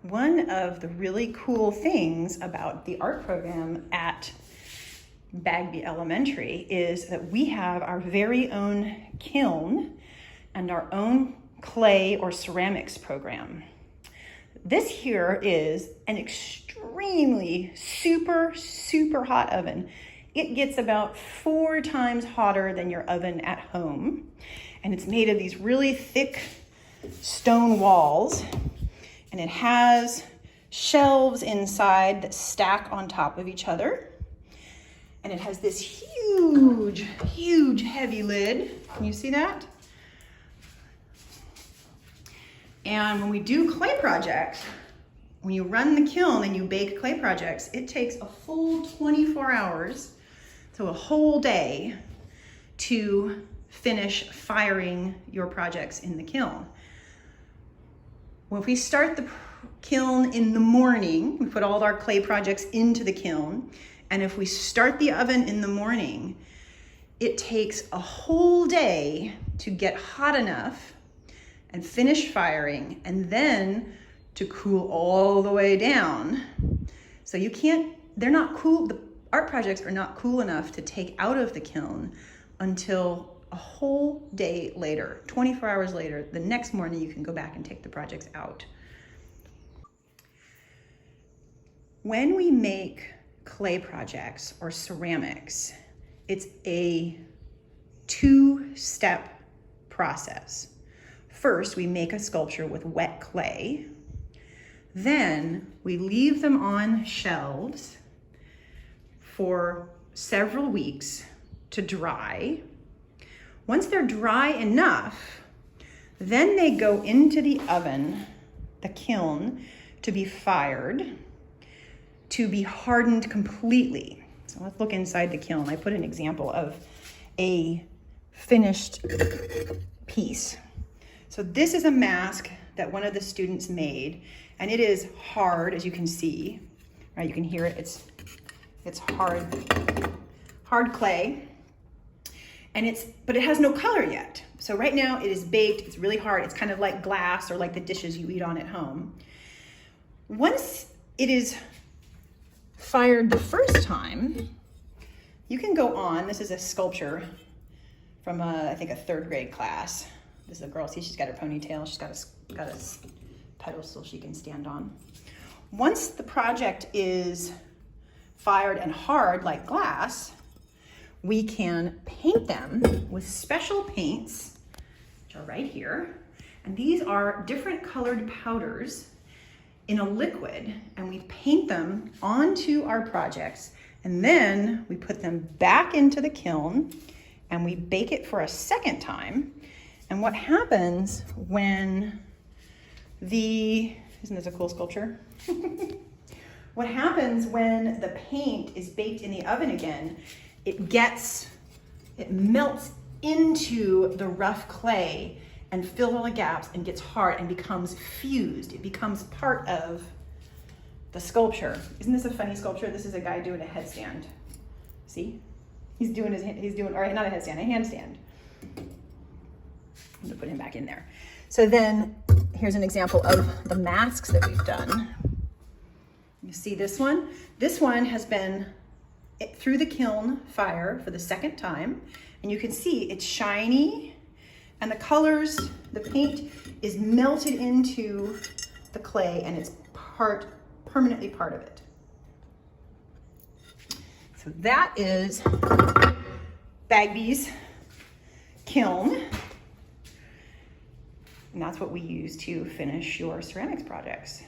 One of the really cool things about the art program at Bagby Elementary is that we have our very own kiln and our own clay or ceramics program. This here is an extremely super hot oven. It gets about 4 times hotter than your oven at home. And it's made of these really thick stone walls. And it has shelves inside that stack on top of each other. And it has this huge heavy lid. Can you see that? And when we do clay projects, when you run the kiln and you bake clay projects, it takes a full 24 hours, so a whole day, to finish firing your projects in the kiln. Well, if we start the kiln in the morning, we put all of our clay projects into the kiln, and if we start the oven in the morning, it takes a whole day to get hot enough and finish firing, and then to cool all the way down. So they're not cool, the art projects are not cool enough to take out of the kiln until a whole day later, 24 hours later. The next morning you can go back and take the projects out. When we make clay projects or ceramics, it's a 2-step process. First, we make a sculpture with wet clay. Then we leave them on shelves for several weeks to dry. Once they're dry enough, then they go into the oven, the kiln, to be fired, to be hardened completely. So let's look inside the kiln. I put an example of a finished piece. So this is a mask that one of the students made, and it is hard, as you can see, right? You can hear it, it's hard clay. But it has no color yet. So right now it is baked, it's really hard. It's kind of like glass or like the dishes you eat on at home. Once it is fired the first time, you can go on. This is a sculpture from I think a 3rd grade class. This is a girl, see, she's got her ponytail. She's got a pedestal she can stand on. Once the project is fired and hard like glass, we can paint them with special paints, which are right here. And these are different colored powders in a liquid, and we paint them onto our projects, and then we put them back into the kiln and we bake it for a second time. And what happens when isn't this a cool sculpture? What happens when the paint is baked in the oven again, it melts into the rough clay and fills all the gaps and gets hard and becomes fused. It becomes part of the sculpture. Isn't this a funny sculpture? This is a guy doing a headstand. See? He's doing, or not a headstand, a handstand. I'm gonna put him back in there. So then, here's an example of the masks that we've done. You see this one? This one has been through the kiln fire for the second time, and you can see it's shiny, and the colors, the paint is melted into the clay, and it's permanently part of it. So that is Bagby's kiln, and that's what we use to finish your ceramics projects.